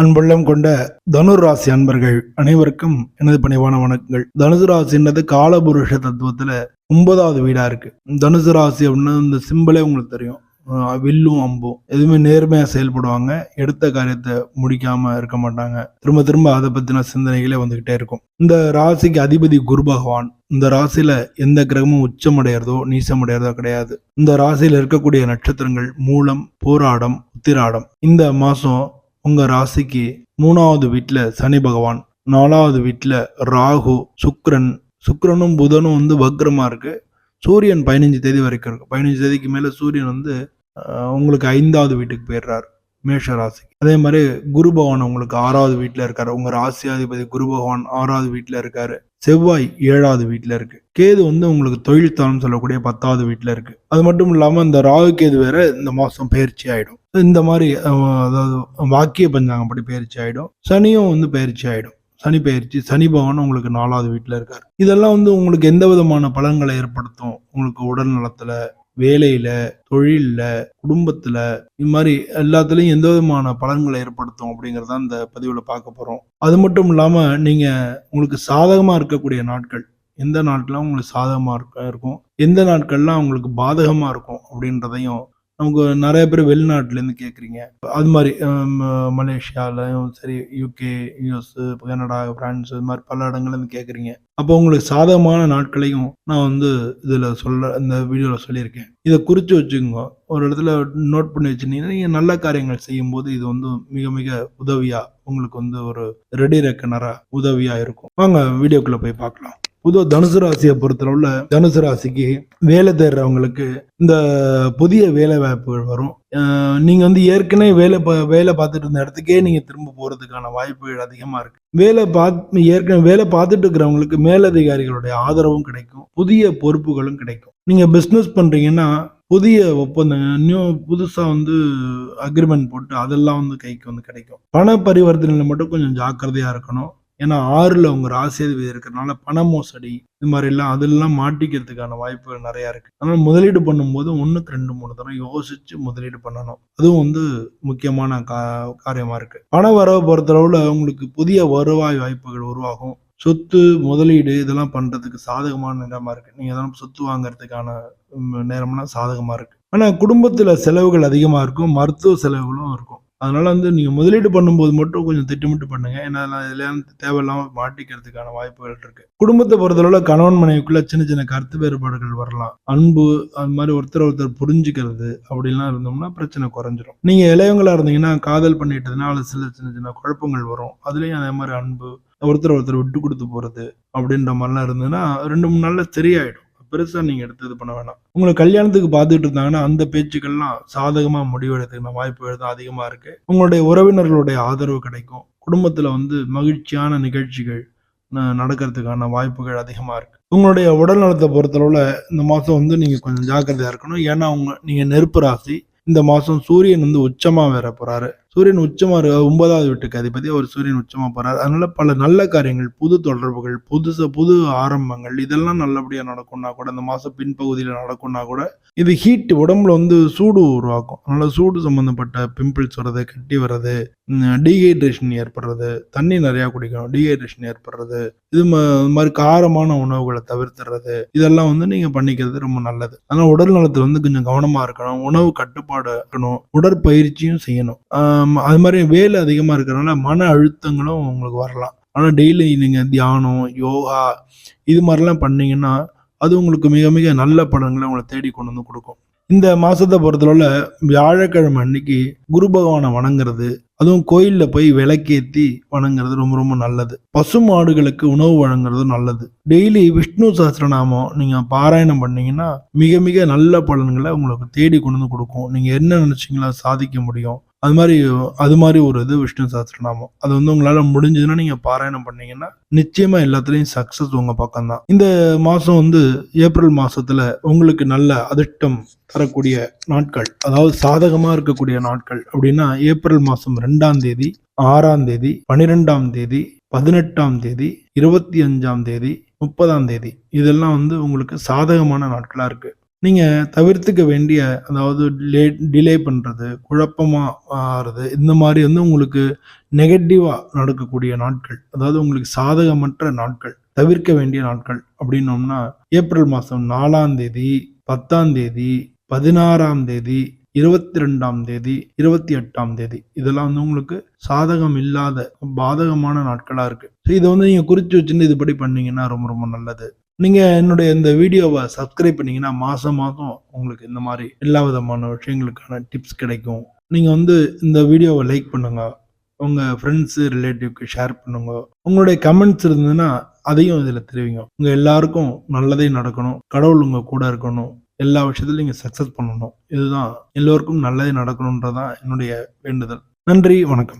அன்புள்ளம் கொண்ட தனுர் ராசி அன்பர்கள் அனைவருக்கும் எனது பணிவான வணக்கங்கள். தனுசு ராசின்றது காலபுருஷ தத்துவத்துல 9வது வீடா இருக்கு. தனுசு ராசி அப்படின்னு இந்த சிம்பிளே உங்களுக்கு தெரியும். வில்லும் அம்பும் எதுவுமே நேர்மையா செயல்படுவாங்க. எடுத்த காரியத்தை முடிக்காம இருக்க மாட்டாங்க. திரும்ப திரும்ப அதை பத்தின சிந்தனைகளே வந்துகிட்டே இருக்கும். இந்த ராசிக்கு அதிபதி குரு பகவான். இந்த ராசியில எந்த கிரகமும் உச்சமடைகிறதோ நீசமடைகிறதோ கிடையாது. இந்த ராசியில இருக்கக்கூடிய நட்சத்திரங்கள் மூலம், போராடம், உத்திராடம். இந்த மாசம் உங்க ராசிக்கு 3வது வீட்டுல சனி பகவான், 4வது வீட்டுல ராகு, சுக்கிரனும் புதனும் வக்ரமா இருக்கு. சூரியன் 15 தேதி வரைக்கும் இருக்கு. 15 தேதிக்கு மேல சூரியன் உங்களுக்கு 5வது வீட்டுக்கு போயிடுறாரு, மேஷ ராசி. அதே மாதிரி குரு பகவான் உங்களுக்கு 6வது வீட்டுல இருக்காரு. உங்க ராசியாதிபதி குரு பகவான் 6வது வீட்டுல இருக்காரு. செவ்வாய் 7வது வீட்டுல இருக்கு. கேது உங்களுக்கு தொழில் தானம் சொல்லக்கூடிய 10வது வீட்டுல இருக்கு. அது மட்டும் இல்லாம இந்த ராகு கேது வேற இந்த மாசம் பயிற்சி ஆயிடும். இந்த மாதிரி அதாவது வாக்கிய பஞ்சாங்கப்படி பயிற்சி ஆயிடும். சனியும் பயிற்சி ஆயிடும். சனி பயிற்சி, சனி பகவான் உங்களுக்கு 4வது வீட்டுல இருக்காரு. இதெல்லாம் உங்களுக்கு எந்த விதமான பலன்களை ஏற்படுத்தும்? உங்களுக்கு உடல் நலத்துல, வேலையில, தொழில்ல, குடும்பத்துல, இது மாதிரி எல்லாத்துலயும் எந்த விதமான பலன்களை ஏற்படுத்தும் அப்படிங்கறத இந்த பதிவுல பார்க்க போறோம். அது மட்டும் இல்லாம நீங்க உங்களுக்கு சாதகமா இருக்கக்கூடிய நாட்கள் எந்த நாட்கள்லாம் உங்களுக்கு சாதகமா இருக்கும், எந்த நாட்கள்லாம் உங்களுக்கு பாதகமா இருக்கும் அப்படின்றதையும் நமக்கு நிறைய பேர் வெளிநாட்டுலேருந்து கேட்குறீங்க. அது மாதிரி மலேசியாலையும் சரி, யூகே, யூஎஸ், கனடா, பிரான்ஸ், இது மாதிரி பல இடங்கள்லேருந்து கேட்குறீங்க. அப்போ உங்களுக்கு சாதகமான நாட்களையும் நான் இதில் இந்த வீடியோவில் சொல்லியிருக்கேன். இதை குறித்து வச்சுக்கோங்க. ஒரு இடத்துல நோட் பண்ணி வச்சுருந்தீங்கன்னா நீங்கள் நல்ல காரியங்கள் செய்யும்போது இது மிக மிக உதவியாக உங்களுக்கு ஒரு ரெடி ரெக்கனராக உதவியாக இருக்கும். வாங்க வீடியோக்குள்ளே போய் பார்க்கலாம். பொதுவாக தனுசு ராசியை பொறுத்தளவுல தனுசு ராசிக்கு வேலை தேடுறவங்களுக்கு இந்த புதிய வேலை வாய்ப்புகள் வரும். நீங்க ஏற்கனவே வேலை பார்த்துட்டு இருந்த இடத்துக்கே நீங்க திரும்ப போறதுக்கான வாய்ப்புகள் அதிகமா இருக்கு. ஏற்கனவே வேலை பார்த்துட்டு இருக்கிறவங்களுக்கு மேலதிகாரிகளுடைய ஆதரவும் கிடைக்கும், புதிய பொறுப்புகளும் கிடைக்கும். நீங்க பிசினஸ் பண்றீங்கன்னா புதிய ஒப்பந்தங்கள், இன்னும் புதுசா அக்ரிமெண்ட் போட்டு அதெல்லாம் கைக்கு கிடைக்கும். பண பரிவர்த்தனையில மட்டும் கொஞ்சம் ஜாக்கிரதையா இருக்கணும். ஏன்னா 6ல உங்க ராசியாதிபதி இருக்கிறதுனால பண மோசடி இது மாதிரி எல்லாம் அதெல்லாம் மாட்டிக்கிறதுக்கான வாய்ப்புகள் நிறைய இருக்கு. அதனால முதலீடு பண்ணும்போது 1க்கு 2-3 தடவை யோசிச்சு முதலீடு பண்ணணும். அதுவும் முக்கியமான காரியமா இருக்கு. பண வரவை பொறுத்தளவுல உங்களுக்கு புதிய வருவாய் வாய்ப்புகள் உருவாகும். சொத்து, முதலீடு இதெல்லாம் பண்றதுக்கு சாதகமான நேரமா இருக்கு. நீங்க எதனா சொத்து வாங்கறதுக்கான நேரம்லாம் சாதகமா இருக்கு. ஆனா குடும்பத்துல செலவுகள் அதிகமா இருக்கும், மருத்துவ செலவுகளும் இருக்கும். அதனால நீங்க முதலீடு பண்ணும்போது மட்டும் கொஞ்சம் திட்டமிட்டு பண்ணுங்க. ஏன்னா இதெல்லாம் தேவையில்லாம மாட்டிக்கிறதுக்கான வாய்ப்புகள் இருக்கு. குடும்பத்தை பொறுத்தளவுல கணவன் மனைவிக்குள்ள சின்ன சின்ன கருத்து வேறுபாடுகள் வரலாம். அன்பு, அது மாதிரி ஒருத்தர் புரிஞ்சுக்கிறது அப்படிலாம் இருந்தோம்னா பிரச்சனை குறைஞ்சிரும். நீங்க இளையவங்களா இருந்தீங்கன்னா காதல் பண்ணிட்டதுனால சின்ன சின்ன குழப்பங்கள் வரும். அதுலயும் அதே மாதிரி அன்பு, ஒருத்தர் விட்டு கொடுத்து போறது அப்படின்ற மாதிரிலாம் இருந்ததுன்னா 2-3 நாள்ல சரியாயிடும். பெருசா நீங்க எடுத்து பண்ண வேணாம். உங்களுக்கு கல்யாணத்துக்கு பார்த்துட்டு இருந்தாங்கன்னா அந்த பேச்சுக்கள்லாம் சாதகமா முடிவெடுத்துக்கிற வாய்ப்புகள் தான் அதிகமா இருக்கு. உங்களுடைய உறவினர்களுடைய ஆதரவு கிடைக்கும். குடும்பத்துல மகிழ்ச்சியான நிகழ்ச்சிகள் நடக்கிறதுக்கான வாய்ப்புகள் அதிகமா இருக்கு. உங்களுடைய உடல் நலத்தை பொறுத்தளவுல இந்த மாசம் நீங்க கொஞ்சம் ஜாக்கிரதையா இருக்கணும். ஏன்னா நீங்க நெருப்பு ராசி. இந்த மாசம் சூரியன் உச்சமா வேற போறாரு. சூரியன் உச்சமா 9வது வீட்டுக்கு அதிபதி அவர் சூரியன் உச்சமா போறாரு. அதனால பல நல்ல காரியங்கள், புது தொடர்புகள், புது ஆரம்பங்கள் இதெல்லாம் நல்லபடியா நடக்கும்னா கூட இந்த மாசம் பின்பகுதியில நடக்கும்னா கூட இது ஹீட் உடம்புல சூடு உருவாக்கும். அதனால சூடு சம்பந்தப்பட்ட பிம்பிள்ஸ் வர்றது, கட்டி வர்றது, டீஹைட்ரேஷன் ஏற்படுறது, தண்ணி நிறைய குடிக்கணும், டீஹைட்ரேஷன் ஏற்படுறது, இது மாதிரி காரமான உணவுகளை தவிர்த்துறது, இதெல்லாம் நீங்க பண்ணிக்கிறது ரொம்ப நல்லது. அதனால உடல் நலத்துல கொஞ்சம் கவனமா இருக்கணும். உணவு கட்டுப்பாடு இருக்கணும். உடற்பயிற்சியும் செய்யணும். அது மாதிரி வேலை அதிகமா இருக்கிறதுனால மன அழுத்தங்களும் உங்களுக்கு வரலாம். ஆனா டெய்லி நீங்க தியானம், யோகா இது மாதிரிலாம் பண்ணீங்கன்னா அது உங்களுக்கு மிக மிக நல்ல பலன்களை உங்களை தேடி கொண்டு கொடுக்கும். இந்த மாசத்தை பொறுத்தளவுல வியாழக்கிழமை அன்னைக்கு குரு பகவானை வணங்குறது, அதுவும் கோயில்ல போய் விளக்கேத்தி வணங்குறது ரொம்ப ரொம்ப நல்லது. பசு மாடுகளுக்கு உணவு வழங்குறது நல்லது. டெய்லி விஷ்ணு சஹஸ்ரநாமம் நீங்க பாராயணம் பண்ணீங்கன்னா மிக மிக நல்ல பலன்களை உங்களுக்கு தேடி கொண்டு கொடுக்கும். நீங்க என்ன நினைச்சீங்களோ சாதிக்க முடியும். அது மாதிரி ஒரு விஷ்ணு சஹஸ்ரநாமம் அது உங்களால முடிஞ்சதுன்னா நீங்க பாராயணம் பண்ணீங்கன்னா நிச்சயமா எல்லாத்துலயும் சக்சஸ் உங்க பக்கம் தான். இந்த மாசம் ஏப்ரல் மாசத்துல உங்களுக்கு நல்ல அதிர்ஷ்டம் தரக்கூடிய நாட்கள், அதாவது சாதகமா இருக்கக்கூடிய நாட்கள் அப்படின்னா ஏப்ரல் மாசம் 2ஆம் தேதி, 6ஆம் தேதி, 12ஆம் தேதி, 18ஆம் தேதி, 25ஆம் தேதி, 30ஆம் தேதி இதெல்லாம் உங்களுக்கு சாதகமான நாட்களா இருக்கு. நீங்க தவிர்த்துக்க வேண்டிய, அதாவது டிலே பண்றது, குழப்பமா ஆறது, இந்த மாரி உங்களுக்கு நெகட்டிவா நடக்கக்கூடிய நாட்கள், அதாவது உங்களுக்கு சாதகமற்ற நாட்கள், தவிர்க்க வேண்டிய நாட்கள் அப்படின்னோம்னா, ஏப்ரல் மாசம் 4ஆம் தேதி, 10ஆம் தேதி, 16ஆம் தேதி, 22ஆம் தேதி, 28ஆம் தேதி. இதெல்லாம் உங்களுக்கு சாதகம் இல்லாத, பாதகமான நாட்களா இருக்கு. இத நீங்க குறிச்சு வச்சுட்டு இதுபடி பண்ணீங்கன்னா ரொம்ப ரொம்ப நல்லது. நீங்க என்னுடைய இந்த வீடியோவ சப்ஸ்கிரைப் பண்ணீங்கன்னா, மாசம் மாசம் உங்களுக்கு இந்த மாரி எல்லா விதமான விஷயங்களுக்கான டிப்ஸ் கிடைக்கும். நீங்க இந்த வீடியோவ லைக் பண்ணுங்க. உங்க ஃப்ரெண்ட்ஸ், ரிலேட்டிவ்க்கு ஷேர் பண்ணுங்க. உங்களுடைய கமெண்ட்ஸ் இருந்ததுன்னா, அதையும் இதுல தெரிவிங்க. உங்க எல்லாருக்கும் நல்லதே நடக்கணும். கடவுள் உங்க கூட இருக்கணும். எல்லா விஷயத்திலும் நீங்க சக்சஸ் பண்ணணும். இதுதான் எல்லோருக்கும் நல்லதே நடக்கணும்ன்றது தான் என்னுடைய வேண்டுதல். நன்றி, வணக்கம்.